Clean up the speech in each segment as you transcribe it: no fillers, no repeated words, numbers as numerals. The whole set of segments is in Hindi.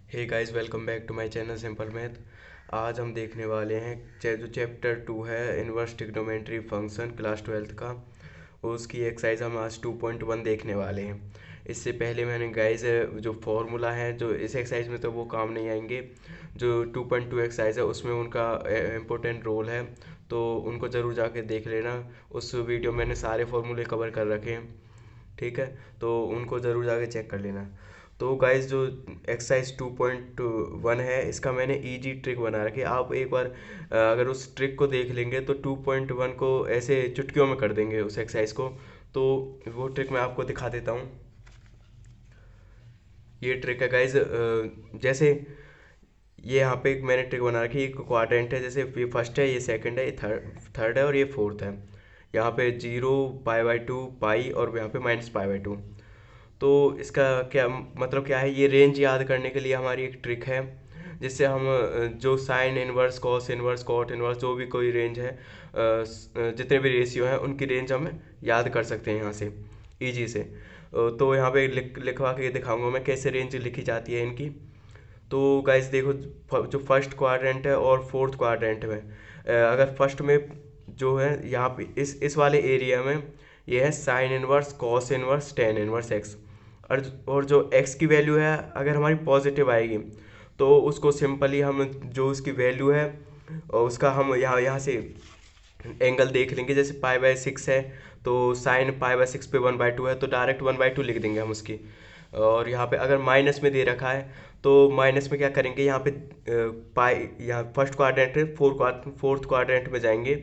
Hey guys, welcome back to my channel simple math. आज हम देखने वाले हैं जो चैप्टर 2 है inverse trigonometry function class 12th का। उसकी एक्सरसाइज हम आज 2.1 देखने वाले हैं। इससे पहले मैंने गाइस जो फॉर्मूला है जो इस एक्सरसाइज में तो वो काम नहीं आएंगे। जो 2.2 एक्सरसाइज है उसमें उनका इम्पोर्टेंट रोल है, तो उनको ज़रूर जाके देख लेना। उस वीडियो में मैंने सारे फॉर्मूले कवर कर रखे हैं, ठीक है, तो उनको ज़रूर जाके चेक कर लेना। तो गाइस जो एक्सरसाइज 2.1 है इसका मैंने इजी ट्रिक बना रखी है। आप एक बार अगर उस ट्रिक को देख लेंगे तो 2.1 को ऐसे चुटकियों में कर देंगे उस एक्सरसाइज को। तो वो ट्रिक मैं आपको दिखा देता हूँ। ये ट्रिक है गाइज, जैसे ये यहाँ पे एक मैंने ट्रिक बना रखी है। एक क्वाड्रेंट है, जैसे ये फर्स्ट है, ये सेकंड है, ये थर्ड है और ये फोर्थ है। यहाँ पे 0, पाई/2, पाई और यहाँ पे -पाई/2। तो इसका क्या मतलब क्या है, ये रेंज याद करने के लिए हमारी एक ट्रिक है, जिससे हम जो sine inverse, cos inverse, cot inverse, जो भी कोई रेंज है, जितने भी रेशियो हैं उनकी रेंज हम याद कर सकते हैं यहाँ से इजी से। तो यहाँ पे लिखवा के दिखाऊंगा मैं कैसे रेंज लिखी जाती है इनकी। तो गाइस देखो, जो फर्स्ट क्वाड्रेंट है और फोर्थ क्वाड्रेंट में, अगर फर्स्ट में जो है यहाँ पे इस वाले एरिया में ये है sign inverse, cos inverse, tan inverse x. और जो एक्स की वैल्यू है अगर हमारी पॉजिटिव आएगी तो उसको सिंपली हम जो उसकी वैल्यू है और उसका हम यहाँ से एंगल देख लेंगे। जैसे पाई/6 है तो साइन पाई/6 पे 1/2 है, तो डायरेक्ट 1/2 लिख देंगे हम उसकी। और यहाँ पे अगर माइनस में दे रखा है तो माइनस में क्या करेंगे, यहाँ पे पाई, यहाँ फर्स्ट क्वाड्रेंट है, फोर्थ क्वाड्रेंट में जाएंगे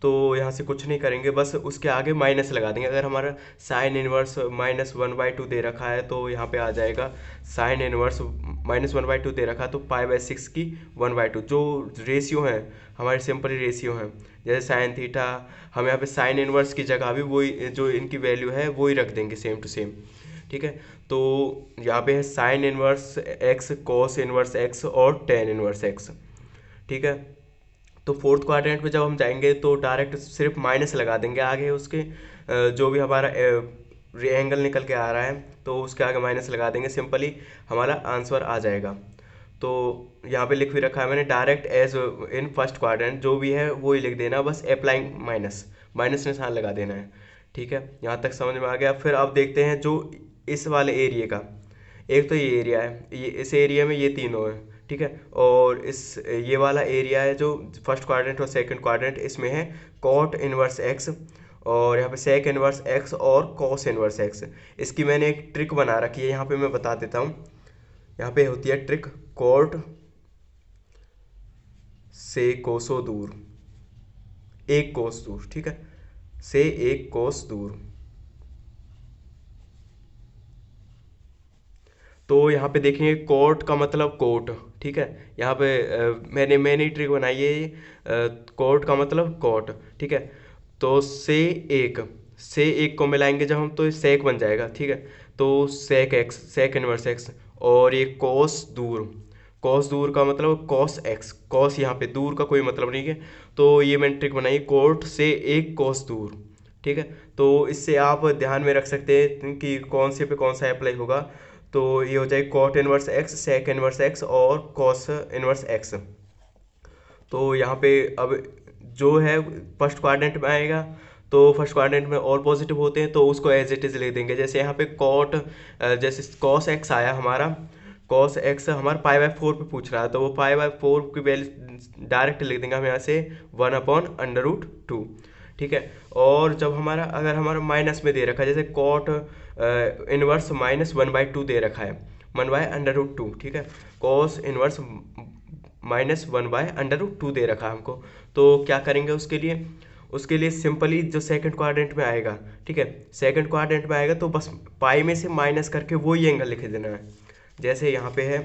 तो यहाँ से कुछ नहीं करेंगे, बस उसके आगे माइनस लगा देंगे। अगर हमारा साइन इनवर्स -1/2 दे रखा है तो यहाँ पे आ जाएगा साइन इनवर्स -1/2 दे रखा है तो पाई/6 की 1/2। जो रेशियो है हमारे सिंपल रेशियो हैं, जैसे साइन थीटा, हम यहाँ पे साइन इनवर्स की जगह भी वही जो इनकी वैल्यू है वही रख देंगे, सेम टू सेम, ठीक है। तो यहाँ पे है sign inverse x, cos inverse x और टेन इनवर्स एक्स, ठीक है। तो फोर्थ क्वाड्रेंट में जब हम जाएंगे तो डायरेक्ट सिर्फ माइनस लगा देंगे आगे उसके, जो भी हमारा एंगल निकल के आ रहा है तो उसके आगे माइनस लगा देंगे, सिंपली हमारा आंसर आ जाएगा। तो यहाँ पे लिख भी रखा है मैंने, direct as in first quadrant, जो भी है वो ही लिख देना, बस अप्लाइंग माइनस, माइनस निशान लगा देना है, ठीक है। यहाँ तक समझ में आ गया। फिर अब देखते हैं जो इस वाले एरिया का, एक तो ये एरिया है, ये इस एरिया में ये तीनों है, ठीक है। और इस ये वाला एरिया है जो फर्स्ट क्वाड्रेंट और सेकंड क्वाड्रेंट, इसमें है कॉट इनवर्स एक्स और यहाँ पे सेक इनवर्स एक्स और कॉस इनवर्स एक्स। इसकी मैंने एक ट्रिक बना रखी है, यहाँ पे मैं बता देता हूँ। यहाँ पे होती है ट्रिक, कॉट से कोसों दूर, एक कोस दूर, ठीक है, से एक कोस दूर। तो यहाँ पे देखेंगे कोट का मतलब कोट, ठीक है। यहाँ पे मैंने ट्रिक बनाई है, कोट का मतलब कोट, ठीक है। तो से एक को मिलाएंगे जब हम तो सेक बन जाएगा, ठीक है। तो sec x, sec inverse x, और ये कोस दूर, कॉस दूर का मतलब कॉस एक्स, कॉस यहाँ पे दूर का कोई मतलब नहीं है। तो ये मैंने ट्रिक बनाई, कोट से एक कॉस दूर, ठीक है। तो इससे आप ध्यान में रख सकते हैं कि कौन से पे कौन सा अप्लाई होगा। तो ये हो जाए cot inverse x, sec inverse x और कॉस इनवर्स एक्स। तो यहाँ पे अब जो है फर्स्ट क्वाड्रेंट में आएगा, तो फर्स्ट क्वाड्रेंट में और पॉजिटिव होते हैं तो उसको एज इट इज लिख देंगे। जैसे यहाँ पे कॉट, जैसे कॉस एक्स आया हमारा, कॉस एक्स हमारा पाई/4 पे पूछ रहा है तो वो पाई/4 की वैल्यू डायरेक्ट लिख देंगे हम यहाँ से 1/√2, ठीक है। और जब हमारा अगर हमारा माइनस में दे रखा है, जैसे कॉट इनवर्स -1/2 दे रखा है, 1/√2, ठीक है। कॉस इनवर्स -1/√2 दे रखा है हमको, तो क्या करेंगे उसके लिए सिंपली जो सेकंड क्वाड्रेंट में आएगा, ठीक है, सेकंड क्वाड्रेंट में आएगा तो बस पाई में से माइनस करके वही एंगल लिख देना है। जैसे यहाँ पे है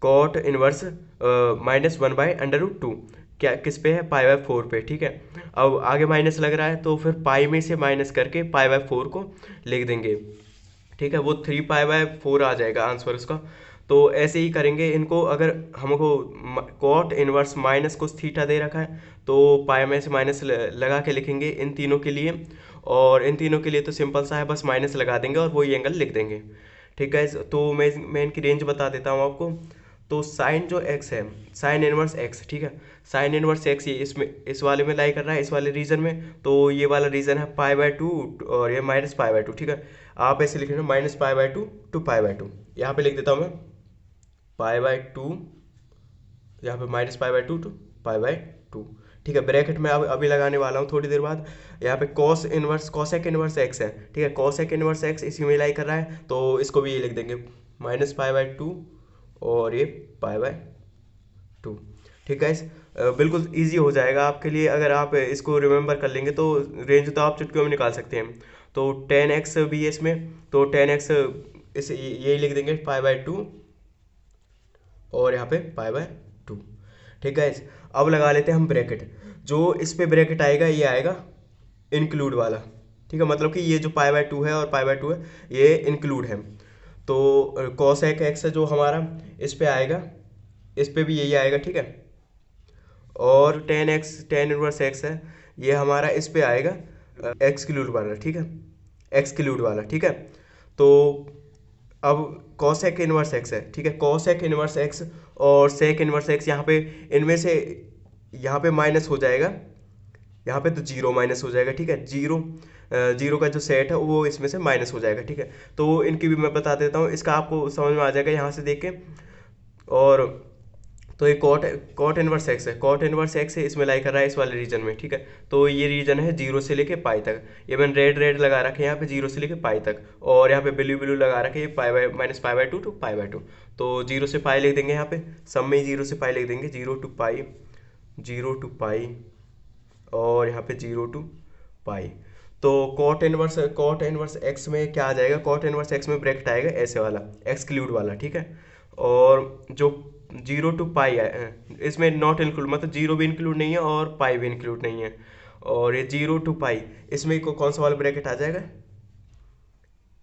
कॉट इनवर्स -1/√2, क्या किस पे है, पाई/4 पे, ठीक है। अब आगे माइनस लग रहा है तो फिर पाई में से माइनस करके पाई/4 को लिख देंगे, ठीक है। वो 3 पाई/4 आ जाएगा आंसर उसका। तो ऐसे ही करेंगे इनको। अगर हमको कॉट इनवर्स माइनस कुछ थीटा दे रखा है तो पाई में से माइनस लगा के लिखेंगे इन तीनों के लिए, और इन तीनों के लिए तो सिंपल सा है, बस माइनस लगा देंगे और वही एंगल लिख देंगे, ठीक है। तो मैं इनकी रेंज बता देता हूँ आपको। तो साइन जो एक्स है, साइन इनवर्स एक्स, ठीक है, साइन इनवर्स एक्स ये इसमें इस वाले में लाई कर रहा है, इस वाले रीजन में। तो ये वाला रीजन है पाई/2 और ये -π/2, ठीक है। आप ऐसे लिख लेना -π/2 to π/2। यहाँ पे लिख देता हूँ मैं π/2, यहाँ पे -π/2 to π/2, ठीक है। ब्रैकेट में अब अभी लगाने वाला हूँ थोड़ी देर बाद। यहाँ पे कॉसेक इनवर्स एक्स है, ठीक है, कॉसेक इनवर्स एक्स इसी में लाई कर रहा है, तो इसको भी ये लिख देंगे -π/2 और ये π/2, ठीक है। बिल्कुल इजी हो जाएगा आपके लिए अगर आप इसको रिमेंबर कर लेंगे, तो रेंज तो आप चुटकियों में निकाल सकते हैं। तो 10x भी है इसमें, तो 10x इस यही लिख देंगे π/2 और यहाँ पे π/2, ठीक है। अब लगा लेते हैं हम ब्रैकेट। जो इस पे ब्रैकेट आएगा ये आएगा इंक्लूड वाला, ठीक है, मतलब कि ये जो π/2 है और π/2 है ये इंक्लूड है। तो कॉसेक एक्स जो हमारा इस पे आएगा, इस पे भी यही आएगा, ठीक है। और 10x tan इनवर्स एक्स है ये हमारा इस पे आएगा एक्सक्लूड वाला, ठीक है, एक्सक्लूड वाला, ठीक है। तो अब कॉसेक इनवर्स एक्स है, ठीक है, कॉसेक इनवर्स एक्स और सेक इनवर्स एक्स, यहाँ पे इनमें से यहाँ पे माइनस हो जाएगा, यहाँ पे तो जीरो माइनस हो जाएगा, ठीक है। जीरो का जो सेट है वो इसमें से माइनस हो जाएगा, ठीक है। तो इनकी भी मैं बता देता हूँ, इसका आपको समझ में आ जाएगा यहाँ से देख के। और तो ये कॉट इनवर्स एक्स है, कॉट इनवर्स एक्स है इसमें लाई कर रहा है इस वाले रीजन में, ठीक है। तो ये रीजन है 0 से लेके पाई तक, ये मैंने रेड लगा रखे हैं यहाँ पे 0 से लेके पाई तक, और यहाँ पे ब्लू लगा रखे हैं -π/2 to π/2। तो 0 से पाई लिख देंगे, यहाँ पे सब में 0 से पाई लिख देंगे, 0 to पाई, 0 to पाई और यहाँ पे 0 to पाई। तो कॉट इनवर्स एक्स में क्या आ जाएगा, कॉट इनवर्स एक्स में ब्रैकेट आएगा ऐसे वाला एक्सक्लूड वाला, ठीक है। और जो 0 to पाई है इसमें नॉट इंक्लूड, मतलब 0 भी इंक्लूड नहीं है और पाई भी इंक्लूड नहीं है। और ये 0 to पाई इसमें कौन सा वाला ब्रैकेट आ जाएगा,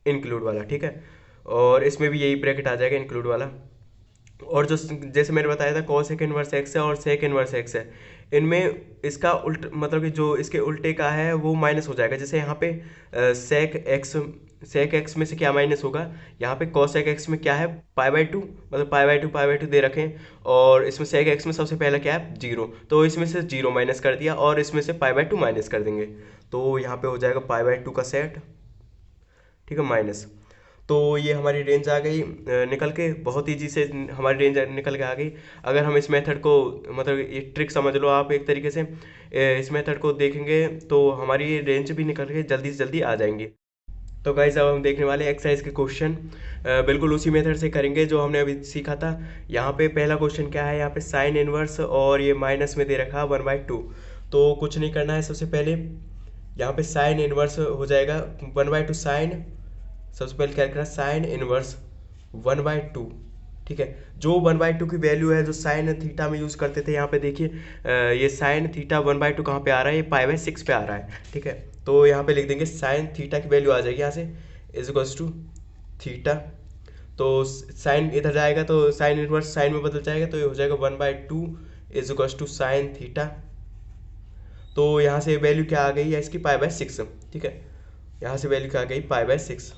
इंक्लूड वाला, ठीक है। और इसमें भी यही ब्रैकेट आ जाएगा इंक्लूड वाला। और जो जैसे मैंने बताया था कॉसेक इनवर्स एक्स है और सेक इनवर्स एक्स है, इनमें इसका उल्ट मतलब कि जो इसके उल्टे का है वो माइनस हो जाएगा। जैसे यहाँ पे सेक एक्स में से क्या माइनस होगा, यहाँ पे कॉसेक एक्स में क्या है π/2, मतलब π/2 दे रखें, और इसमें सेक एक्स में सबसे पहला क्या है 0, तो इसमें से 0 माइनस कर दिया और इसमें से π/2 माइनस कर देंगे, तो यहाँ पे हो जाएगा π/2 का सेट, ठीक है, माइनस। तो ये हमारी रेंज आ गई निकल के, बहुत ईजी से हमारी रेंज निकल के आ गई। अगर हम इस मेथड को, मतलब ये ट्रिक समझ लो आप एक तरीके से, इस मेथड को देखेंगे तो हमारी रेंज भी निकल के जल्दी से जल्दी आ जाएंगी। तो गाइस अब हम देखने वाले एक्सरसाइज के क्वेश्चन, बिल्कुल उसी मेथड से करेंगे जो हमने अभी सीखा था। यहाँ पे पहला क्वेश्चन क्या है, यहाँ पे साइन इनवर्स और ये माइनस में दे रखा है 1/2। तो कुछ नहीं करना है, सबसे पहले यहाँ पे साइन इनवर्स हो जाएगा 1/2 साइन, सबसे पहले क्या करना, साइन इनवर्स 1/2, ठीक है। जो 1/2 की वैल्यू है जो साइन थीटा में यूज़ करते थे, यहाँ पे देखिए ये साइन थीटा 1/2 कहाँ पे आ रहा है, ये π/6 पे आ रहा है, ठीक है। तो यहाँ पे लिख देंगे साइन थीटा की वैल्यू आ जाएगी यहाँ से = थीटा। तो साइन इधर जाएगा तो साइन इनवर्स साइन में बदल जाएगा, तो ये हो जाएगा 1/2 = साइन थीटा। तो यहाँ से वैल्यू क्या आ गई है इसकी π/6, ठीक है। यहाँ से वैल्यू क्या आ गई π/6,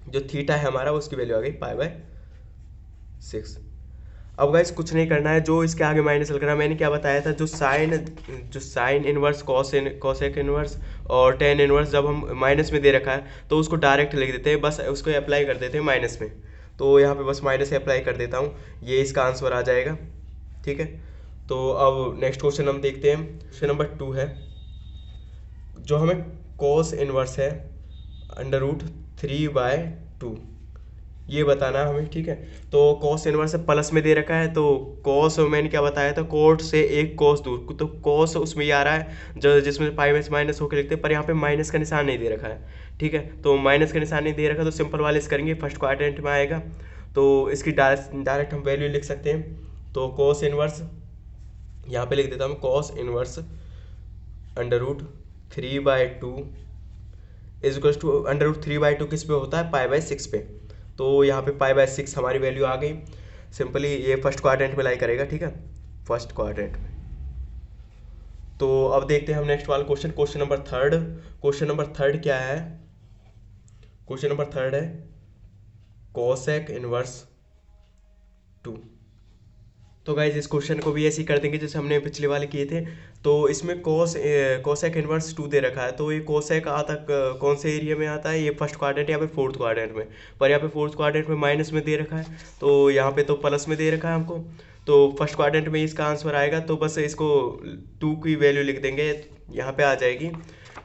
जो थीटा है हमारा उसकी वैल्यू आ गई π/6। अब गाइस कुछ नहीं करना है, जो इसके आगे माइनस लग रहा है, मैंने क्या बताया था, जो साइन इनवर्स कॉसेक इनवर्स और टेन इनवर्स जब हम माइनस में दे रखा है तो उसको डायरेक्ट लिख देते हैं, बस उसको अप्लाई कर देते हैं माइनस में। तो यहाँ पे बस माइनस अप्लाई कर देता हूँ, ये इसका आंसर आ जाएगा, ठीक है। तो अब नेक्स्ट क्वेश्चन हम देखते हैं, क्वेश्चन नंबर 2 है, जो हमें कॉस इनवर्स है √3/2 ये बताना है हमें, ठीक है। तो कॉस इनवर्स प्लस में दे रखा है, तो कॉस मैंने क्या बताया था, कोट से एक कॉस दूर, तो कॉस उसमें ये आ रहा है जो जिसमें पाई में माइनस होकर लिखते हैं, पर यहाँ पे माइनस का निशान नहीं दे रखा है, ठीक है। तो माइनस का निशान नहीं दे रखा तो सिंपल वाले से करेंगे, फर्स्ट क्वाड्रेंट में आएगा, तो इसकी डायरेक्ट हम वैल्यू लिख सकते हैं। तो कॉस इनवर्स यहाँ पे लिख देता हूँ, कॉस इनवर्स √3/2 √3/2 किस पे होता है, π/6 पे। तो यहाँ पे π/6 हमारी वैल्यू आ गई, सिंपली ये फर्स्ट क्वाड्रेंट में लाई करेगा, ठीक है, फर्स्ट क्वाड्रेंट में। तो अब देखते हैं हम नेक्स्ट वाला क्वेश्चन, क्वेश्चन नंबर थर्ड क्या है, क्वेश्चन नंबर थर्ड है कोसेक इनवर्स 2। तो गाइज इस क्वेश्चन को भी ऐसे ही कर देंगे जैसे हमने पिछले वाले किए थे। तो इसमें कोसेक इनवर्स 2 दे रखा है, तो ये कोसेक आता कौन से एरिया में आता है, ये फर्स्ट क्वाड्रेंट या फिर फोर्थ क्वाड्रेंट में। पर यहाँ पे फोर्थ क्वाड्रेंट में माइनस में दे रखा है, तो यहाँ पे तो प्लस में दे रखा है हमको। तो फर्स्ट क्वाड्रेंट में इसका आंसर आएगा, तो बस इसको 2 की वैल्यू लिख देंगे, यहाँ पे आ जाएगी।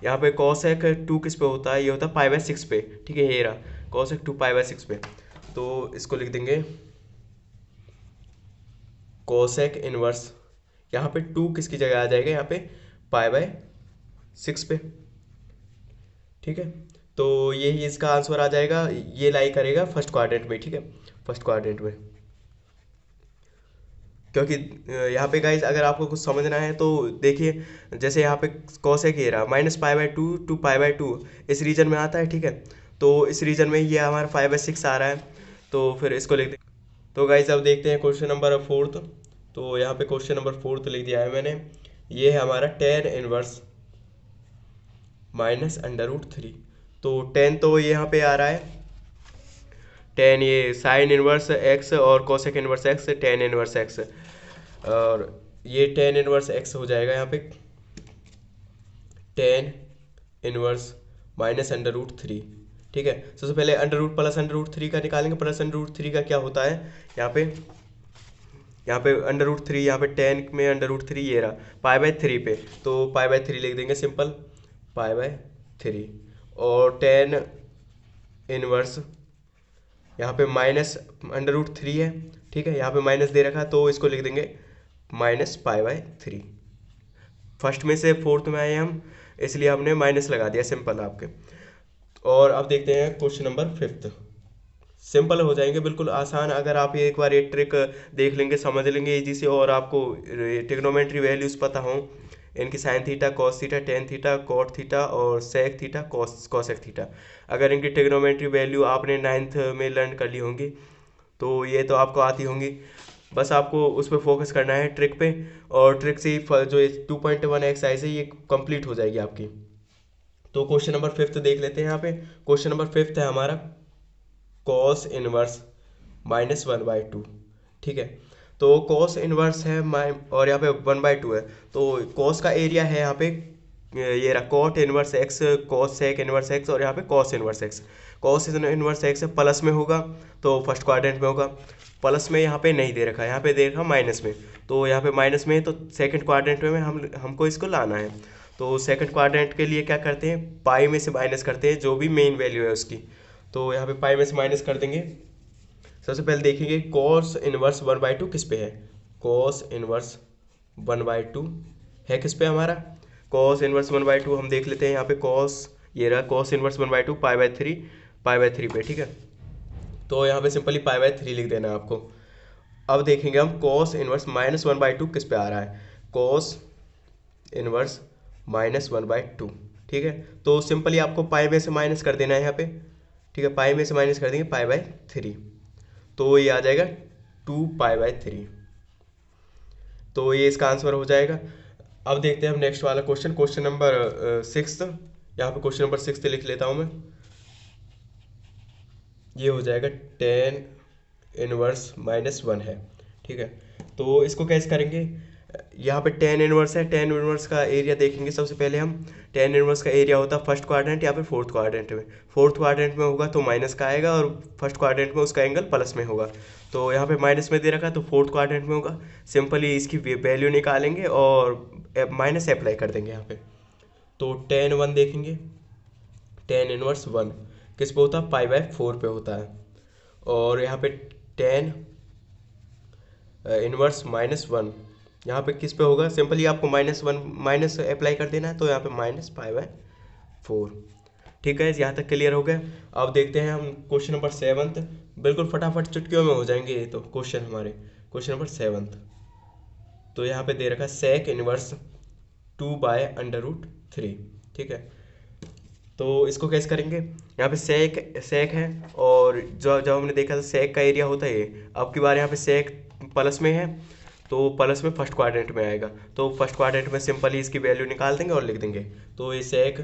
यहाँ पे कोसेक 2 किस पे होता है, ये होता है π/6 पे। ठीक है, ये रहा कोसेक 2 π/6 पे। तो इसको लिख देंगे कोसेक इनवर्स, यहाँ पे 2 किसकी जगह आ जाएगा, यहाँ पे π/6 पे। ठीक है, तो यही इसका आंसर आ जाएगा, ये लाई करेगा फर्स्ट क्वाड्रेंट में। ठीक है, फर्स्ट क्वाड्रेंट में, क्योंकि यहाँ पे गाइज अगर आपको कुछ समझना है तो देखिए, जैसे यहाँ पे कोसेक ये रहा -π/2 टू π/2 इस रीजन में आता है। ठीक है, तो इस रीजन में ये हमारा 5/6 आ रहा है, तो फिर इसको लिख दें। तो गाइज अब देखते हैं क्वेश्चन नंबर 4। तो यहाँ पे क्वेश्चन नंबर 4 लिख दिया है मैंने। ये है हमारा tan इनवर्स -√3। तो tan तो यहाँ पे आ रहा है, tan ये साइन इनवर्स x और cosec inverse x, tan inverse x, और ये tan इनवर्स x हो जाएगा यहाँ पे tan इनवर्स -√3। ठीक है, सबसे पहले अंडर रूट प्लस √3 का निकालेंगे। प्लस √3 का क्या होता है, यहाँ पे √3, यहाँ पे 10 में √3 ये रहा π/3 पे, तो π/3 लिख देंगे सिंपल, π/3। और tan इनवर्स यहाँ पे -√3 है। ठीक है, यहाँ पे माइनस दे रखा, तो इसको लिख देंगे -π/3। फर्स्ट में से फोर्थ में आए हम, इसलिए हमने माइनस लगा दिया, सिंपल आपके। और अब देखते हैं क्वेश्चन नंबर 5। सिंपल हो जाएंगे, बिल्कुल आसान। अगर आप ये एक बार ये ट्रिक देख लेंगे, समझ लेंगे इजी से, और आपको ट्रिग्नोमेट्री वैल्यूज पता हो इनकी, sine theta, cos theta, tan theta, cot theta और सेक थीटा, कॉसेक थीटा, अगर इनकी ट्रिग्नोमेट्री वैल्यू आपने 9th में लर्न कर ली होंगी, तो ये तो आपको आती होंगी। बस आपको उस पर फोकस करना है, ट्रिक पे, और ट्रिक से जो 2.1 एक्सरसाइज है ये कंप्लीट हो जाएगी आपकी। तो क्वेश्चन नंबर 5 देख लेते हैं। यहाँ पे क्वेश्चन नंबर 5 है हमारा कॉस इनवर्स -1/2। ठीक है, तो कॉस इनवर्स है और यहाँ पे 1/2 है, तो कॉस का एरिया है यहाँ पे ये रहा cot inverse x, cosec inverse x, और यहाँ पे cos inverse x। Cos inverse x plus में होगा, तो फर्स्ट क्वाड्रेंट में होगा। प्लस में यहाँ पे नहीं दे रखा, यहाँ पे दे रखा माइनस में, तो यहाँ पे माइनस में है, तो सेकंड क्वाड्रेंट में हमको इसको लाना है। तो सेकंड क्वाड्रेंट के लिए क्या करते हैं, पाई में से माइनस करते हैं जो भी मेन वैल्यू है उसकी। तो यहाँ पे पाई में से माइनस कर देंगे। सबसे पहले देखेंगे कॉस इनवर्स 1/2 किस पे है, कॉस इनवर्स 1/2 है किस पे हमारा, कॉस इनवर्स 1/2 हम देख लेते हैं। यहाँ पे कॉस ये रहा कॉस इनवर्स 1/2 π/3 पे। ठीक है, तो यहाँ पे सिंपली π/3 लिख देना है आपको। अब देखेंगे हम कॉस इनवर्स -1/2 किस पे आ रहा है, कॉस इनवर्स -1/2। ठीक है, तो सिंपली आपको पाई में से माइनस कर देना है यहाँ पे। ठीक है, पाई में से माइनस कर देंगे π/3, तो ये आ जाएगा 2π/3। तो ये इसका आंसर हो जाएगा। अब देखते हैं हम नेक्स्ट वाला क्वेश्चन, क्वेश्चन नंबर 6। यहाँ पे क्वेश्चन नंबर 6 लिख लेता हूँ मैं। ये हो जाएगा tan इनवर्स -1 है। ठीक है, तो इसको कैसे करेंगे, यहाँ पे tan इनवर्स है, tan इनवर्स का एरिया देखेंगे। सबसे पहले हम tan इनवर्स का एरिया होता है फर्स्ट क्वाड्रेंट या फिर फोर्थ क्वाड्रेंट में। फोर्थ क्वाड्रेंट में होगा तो माइनस का आएगा, और फर्स्ट क्वाड्रेंट में उसका एंगल प्लस में होगा। तो यहाँ पे माइनस में दे रखा है, तो फोर्थ क्वाड्रेंट में होगा। सिंपली इसकी वैल्यू निकालेंगे और माइनस अप्लाई कर देंगे यहाँ पे। तो tan 1 देखेंगे, tan इनवर्स 1 किस पे होता है, π/4 पे होता है। और यहाँ पे tan इनवर्स -1 यहाँ पे किस पे होगा, सिंपली आपको -1 माइनस अप्लाई कर देना है, तो यहाँ पे -π/4। ठीक है, यहाँ तक क्लियर हो गया। अब देखते हैं हम क्वेश्चन नंबर 7। बिल्कुल फटाफट चुटकियों में हो जाएंगे ये तो क्वेश्चन हमारे। क्वेश्चन नंबर 7, तो यहाँ पे दे रखा सेक इनवर्स 2/√3। ठीक है, तो इसको कैसे करेंगे, यहाँ पे सेक है, और जब हमने देखा था सेक का एरिया होता है ये। अब की बार यहाँ पे सेक प्लस में है, तो प्लस में फर्स्ट क्वाड्रेंट में आएगा, तो फर्स्ट क्वाड्रेंट में सिंपली इसकी वैल्यू निकाल देंगे और लिख देंगे। तो ये सेक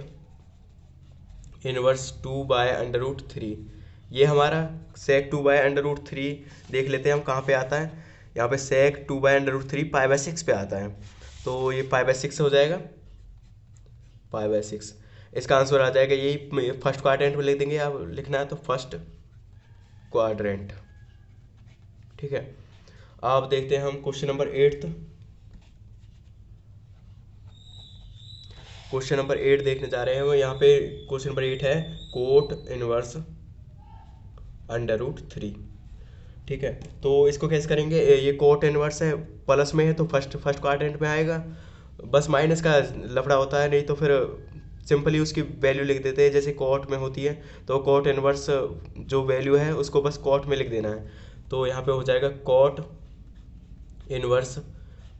इनवर्स 2/√3 ये हमारा sec 2/√3 देख लेते हैं हम कहाँ पे आता है। यहाँ पे sec 2/√3 π/6 पे आता है, तो ये π/6 हो जाएगा, π/6। इसका आंसर आ जाएगा, यही फर्स्ट क्वाड्रेंट में लिख देंगे, आप लिखना है तो फर्स्ट क्वाड्रेंट। ठीक है, अब देखते हैं हम क्वेश्चन नंबर 8। क्वेश्चन नंबर 8 देखने जा रहे हैं वो। यहाँ पे क्वेश्चन नंबर 8 है कोट इनवर्स √3। ठीक है, तो इसको कैसे करेंगे, ये कोट इनवर्स है, प्लस में है तो फर्स्ट क्वाड्रेंट में आएगा, बस माइनस का लफड़ा होता है, नहीं तो फिर सिंपली उसकी वैल्यू लिख देते हैं, जैसे कोट में होती है तो कोट इनवर्स जो वैल्यू है उसको बस कोट में लिख देना है। तो यहाँ पे हो जाएगा कोट इनवर्स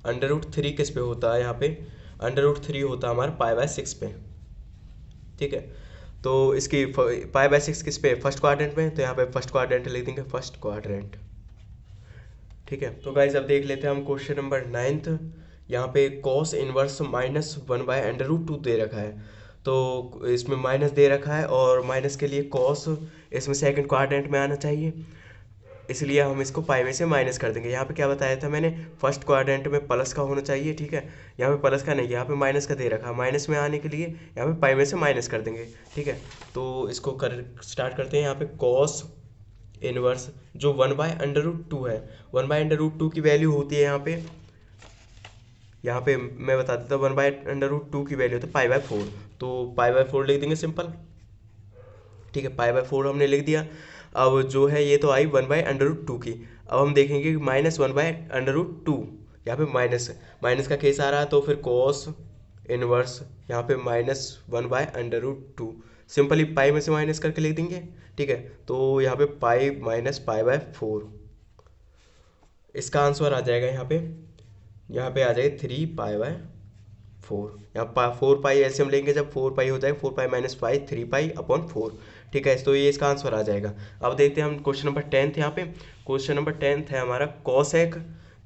√3 किस पे होता है, यहाँ पे √3 होता है हमारा π/6 पे। ठीक है, तो इसकी π/6 किस पे, फर्स्ट क्वाड्रेंट में, तो यहाँ पे फर्स्ट क्वाड्रेंट लिख देंगे, फर्स्ट क्वाड्रेंट। ठीक है, तो गाइज अब देख लेते हैं हम क्वेश्चन नंबर 9। यहाँ पे कॉस इनवर्स -1/√2 दे रखा है, तो इसमें माइनस दे रखा है और माइनस के लिए कॉस इसमें सेकंड क्वाड्रेंट में आना चाहिए, इसलिए हम इसको पाई में से माइनस कर देंगे। यहाँ पे क्या बताया था मैंने, फर्स्ट क्वाड्रेंट में प्लस का होना चाहिए। ठीक है, यहाँ पे प्लस का नहीं, यहाँ पे माइनस का दे रखा है, माइनस में आने के लिए यहाँ पे पाई में से माइनस कर देंगे। ठीक है, तो इसको स्टार्ट करते हैं। यहाँ पे कॉस इनवर्स जो 1/√2 है, 1/√2 की वैल्यू होती है यहाँ पे मैं बता देता हूँ, 1/√2 की वैल्यू होती है π/4, तो π/4 लिख देंगे सिंपल। ठीक है, π/4 हमने लिख दिया। अब जो है ये तो आई 1/√2 की, अब हम देखेंगे कि -1/√2, यहाँ पे माइनस का केस आ रहा है, तो फिर कॉस इनवर्स यहाँ पे -1/√2 सिंपली पाई में से माइनस करके लिख देंगे। ठीक है, तो यहाँ पे पाई माइनस π/4, इसका आंसर आ जाएगा यहाँ पे आ जाएगा 3π/4। यहाँ 4π ऐसे हम लेंगे, जब 4π हो जाएगा 4π - पाई 3π/4। ठीक है, तो ये इसका आंसर आ जाएगा। अब देखते हैं हम क्वेश्चन नंबर 10। यहाँ पे क्वेश्चन नंबर 10 है हमारा कॉसेक,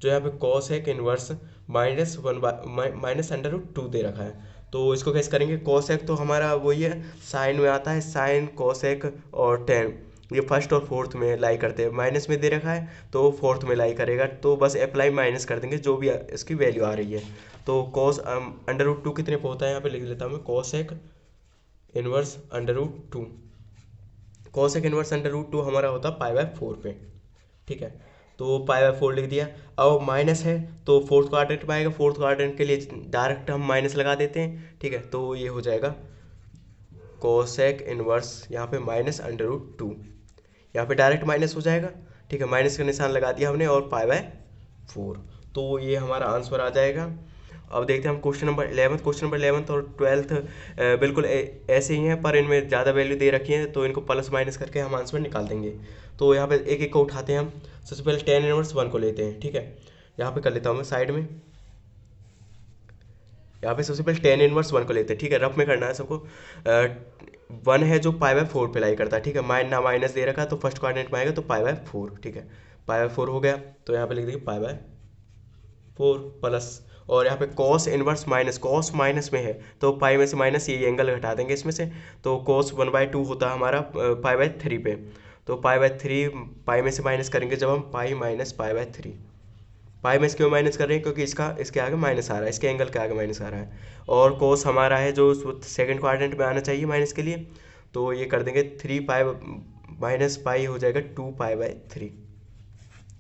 जो यहाँ पे कॉसेक इनवर्स -1/√2 दे रखा है, तो इसको कैसे करेंगे। कॉसेक तो हमारा वही है, साइन में आता है, साइन कॉसेक और टेन, ये फर्स्ट और फोर्थ में लाई करते हैं, माइनस में दे रखा है तो फोर्थ में लाई करेगा, तो बस अप्लाई माइनस कर देंगे जो भी इसकी वैल्यू आ रही है। तो कॉस √2 कितने पे होता है, यहाँ पे लिख लेता हूँ मैं, कॉसेक इनवर्स √2, कॉसेक इनवर्स √2 हमारा होता है π/4 पे। ठीक है, तो π/4 लिख दिया। अब माइनस है तो फोर्थ क्वाड्रेंट में आएगा, फोर्थ क्वाड्रेंट के लिए डायरेक्ट हम माइनस लगा देते हैं। ठीक है, तो ये हो जाएगा कोसेक इनवर्स यहाँ पे -√2, यहाँ पे डायरेक्ट माइनस हो जाएगा। ठीक है, माइनस का निशान लगा दिया हमने और π/4, तो ये हमारा आंसर आ जाएगा। अब देखते हैं हम क्वेश्चन नंबर 11। क्वेश्चन नंबर 11 और 12 बिल्कुल ऐसे ही हैं, पर इनमें ज़्यादा वैल्यू दे रखी है, तो इनको प्लस माइनस करके हम आंसर निकाल देंगे। तो यहाँ पे एक एक को उठाते हैं हम। सबसे पहले tan इनवर्स 1 को लेते हैं। ठीक है, यहाँ पे कर लेता हूँ मैं साइड में, यहाँ पे सबसे पहले tan इनवर्स 1 को लेते हैं। ठीक है, रफ में करना है सबको। 1 है जो π/4 पे लाई करता है। ठीक है, माइनस दे रखा है तो फर्स्ट क्वाड्रेंट में आएगा, तो π/4। ठीक है, π/4 हो गया, तो यहाँ पे लिख देंगे π/4 प्लस, और यहाँ पे cos inverse minus, cos minus में है तो पाई में से माइनस, ये एंगल घटा देंगे इसमें से, तो कॉस 1/2 होता है हमारा π/3 पे, तो π/3 पाई में से माइनस करेंगे जब हम पाई माइनस π/3। पाई में से क्यों माइनस कर रहे हैं, क्योंकि इसके आगे माइनस आ रहा है, इसके एंगल के आगे माइनस आ रहा है, और कोस हमारा है जो सेकंड क्वाड्रेंट में आना चाहिए माइनस के लिए, तो ये कर देंगे 3π माइनस पाई हो जाएगा 2π/3।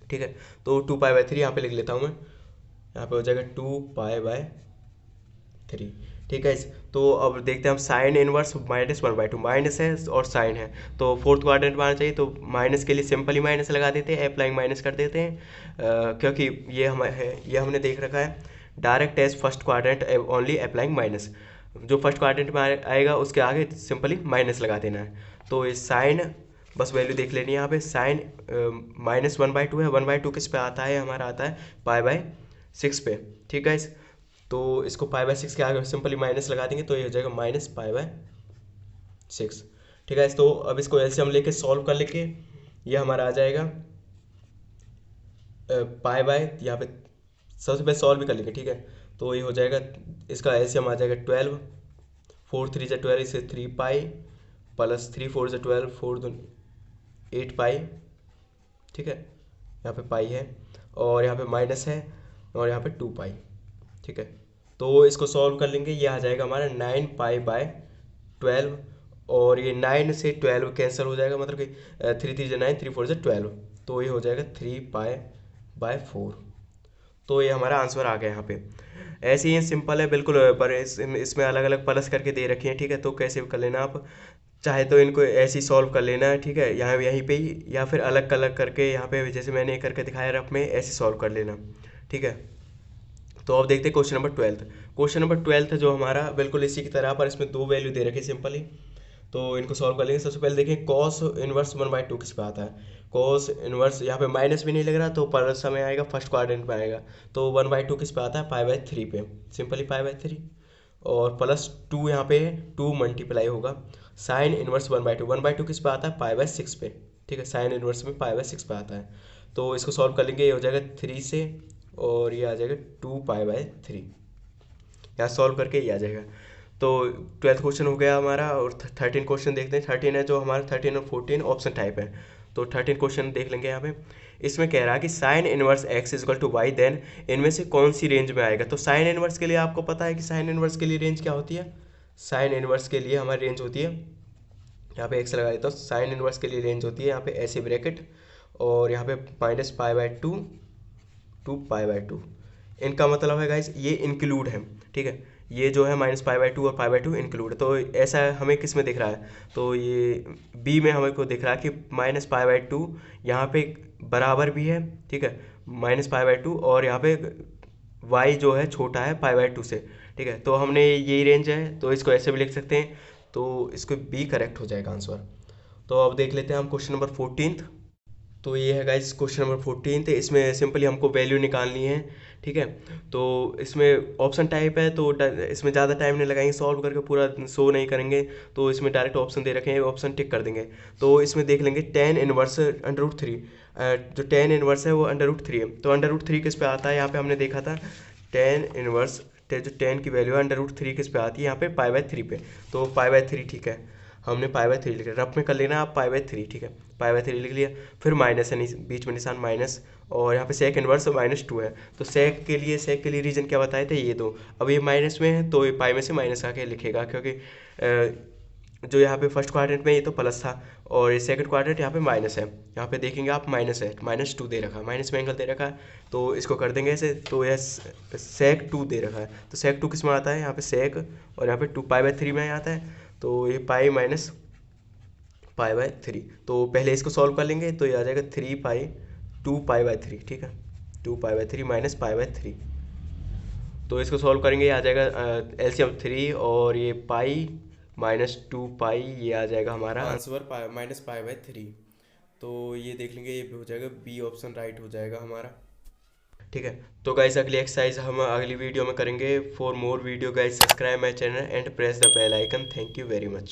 ठीक है, तो 2π/3 यहाँ पे लिख लेता हूँ मैं, यहाँ पे हो जाएगा 2π/3। ठीक है, तो अब देखते हैं हम साइन इनवर्स -1/2, माइनस है और साइन है, तो फोर्थ क्वाड्रेंट में आना चाहिए, तो माइनस के लिए सिंपली माइनस लगा देते हैं, अप्लाइंग माइनस कर देते हैं, क्योंकि ये हमने देख रखा है direct as first quadrant only applying minus, जो फर्स्ट क्वाड्रेंट में आएगा उसके आगे सिंपली माइनस लगा देना है। तो ये साइन बस वैल्यू देख लेनी है, यहाँ पे साइन -1/2 है, 1/2 किस पे आता है, हमारा आता है π/6 पे। ठीक है, तो इसको π/6 के आगे सिंपली माइनस लगा देंगे, तो ये हो जाएगा -π/6। ठीक है, तो अब इसको एलसीएम लेके सॉल्व कर लेके ये हमारा आ जाएगा यहाँ पे सबसे पहले सॉल्व भी कर लेंगे। ठीक है, तो ये हो जाएगा, इसका एलसीएम आ जाएगा 12, 4 3 12, इसे 3π प्लस 3 4 12, 4 8 पाई, ठीक है, यहाँ पे पाई है और यहाँ पे माइनस है और यहाँ पे 2 पाई, ठीक है। तो इसको सॉल्व कर लेंगे, ये आ जाएगा हमारा 9 पाई बाय 12 और ये 9 से 12 कैंसिल हो जाएगा, मतलब कि 3 3 9, 3 4 12, तो ये हो जाएगा 3 पाई बाय 4। तो ये हमारा आंसर आ गया यहाँ पे। ऐसे ही सिंपल है बिल्कुल, पर इसमें अलग अलग प्लस करके दे रखी है, ठीक है। तो कैसे भी कर लेना आप, चाहे तो इनको ऐसे ही सॉल्व कर लेना है, ठीक है, यहाँ यहीं पे ही, या फिर अलग अलग करके यहाँ पे जैसे मैंने करके दिखाया रफ में, ऐसे सॉल्व कर लेना, ठीक है। तो अब देखते हैं क्वेश्चन नंबर 12। क्वेश्चन नंबर 12 जो हमारा बिल्कुल इसी की तरह, पर इसमें दो वैल्यू दे रखी है सिंपली। तो इनको सॉल्व कर लेंगे। सबसे पहले देखें कॉस इनवर्स 1/2 किस पे आता है। कॉस इनवर्स, यहाँ पे माइनस भी नहीं लग रहा तो प्लस समय आएगा, फर्स्ट क्वाड्रेंट में आएगा। तो 1/2 किस पे आता है, π/3 पे, सिंपली π/3 और प्लस 2 यहाँ पे 2 मल्टीप्लाई होगा। साइन इनवर्स 1/2, 1/2 किस पे आता है, π/6 पे, ठीक है, साइन इनवर्स में π/6 पे आता है। तो इसको सॉल्व कर लेंगे, ये हो जाएगा 3 से और ये आ जाएगा 2π/3, यहाँ सॉल्व करके ये आ जाएगा। तो 12th क्वेश्चन हो गया हमारा। और 13 क्वेश्चन देखते हैं। 13 है जो हमारा, 13 और 14 ऑप्शन टाइप है। तो 13 क्वेश्चन देख लेंगे यहाँ पे। इसमें कह रहा है कि sine inverse x equal to y, then इनमें से कौन सी रेंज में आएगा। तो साइन इनवर्स के लिए आपको पता है कि साइन इनवर्स के लिए रेंज क्या होती है। साइन इनवर्स के लिए हमारी रेंज होती है, यहाँ पे एक्स लगा देता हूँ। साइन इनवर्स के लिए रेंज होती है यहाँ पे ऐसे ब्रैकेट और यहाँ पे -π/2 टू π/2। इनका मतलब है गाइस ये इंक्लूड है, ठीक है। ये जो है -π/2 और π/2 इंक्लूड है। तो ऐसा हमें किस में दिख रहा है, तो ये बी में हमें को दिख रहा है कि -π/2 यहाँ पे बराबर भी है, ठीक है, -π/2 और यहाँ पे y जो है छोटा है π/2 से, ठीक है। तो हमने यही रेंज है, तो इसको ऐसे भी लिख सकते हैं। तो इसको बी करेक्ट हो जाएगा आंसर। तो अब देख लेते हैं हम क्वेश्चन नंबर 14। तो ये है गाइस क्वेश्चन नंबर 14। इसमें सिंपली हमको वैल्यू निकालनी है, ठीक है। तो इसमें ऑप्शन टाइप है, तो इसमें ज़्यादा टाइम नहीं लगाएंगे, सॉल्व करके पूरा शो नहीं करेंगे। तो इसमें डायरेक्ट ऑप्शन दे रखे हैं, ऑप्शन टिक कर देंगे। तो इसमें देख लेंगे tan इनवर्स √3, जो tan इनवर्स है वो √3 है। तो √3 किस पे आता है, यहाँ पे हमने देखा था tan इनवर्स, जो tan की वैल्यू है √3 किस पे आती है, यहाँ पे π/3 पे। तो π/3, ठीक है, हमने π/3 लिख लिया। रफ में कर लेना आप π/3, ठीक है, π/3 लिख लिया। फिर माइनस है, बीच में निशान माइनस, और यहाँ पे सेक इनवर्स -2 है। तो सेक के लिए रीजन क्या बताए थे, ये दो। अब ये माइनस में है तो ये पाई में से माइनस आके लिखेगा, क्योंकि जो यहाँ पे फर्स्ट क्वाड्रेंट में ये तो प्लस था और ये सेकंड क्वाड्रेंट यहाँ पे माइनस है। यहाँ पे देखेंगे आप माइनस है, -2 दे रखा है, माइनस में एंगल दे रखा है। तो इसको कर देंगे ऐसे। तो यह सेक 2 दे रखा है, तो सेक 2 किस में आता है, यहाँ पे सेक, और यहाँ पे 2 π/3 में आता है। तो ये पाई माइनस π/3। तो पहले इसको सॉल्व कर लेंगे, तो ये आ जाएगा 3 पाई 2 π/3, ठीक है, 2 π/3 माइनस π/3। तो इसको सॉल्व करेंगे, ये आ जाएगा एलसीएम 3 और ये पाई -2 पाई, ये आ जाएगा हमारा आंसर -π/3। तो ये देख लेंगे, ये हो जाएगा बी ऑप्शन राइट हो जाएगा हमारा, ठीक है। तो गाइस अगली एक्सरसाइज हम अगली वीडियो में करेंगे। For more video guys subscribe my channel and press the bell icon. Thank you very much.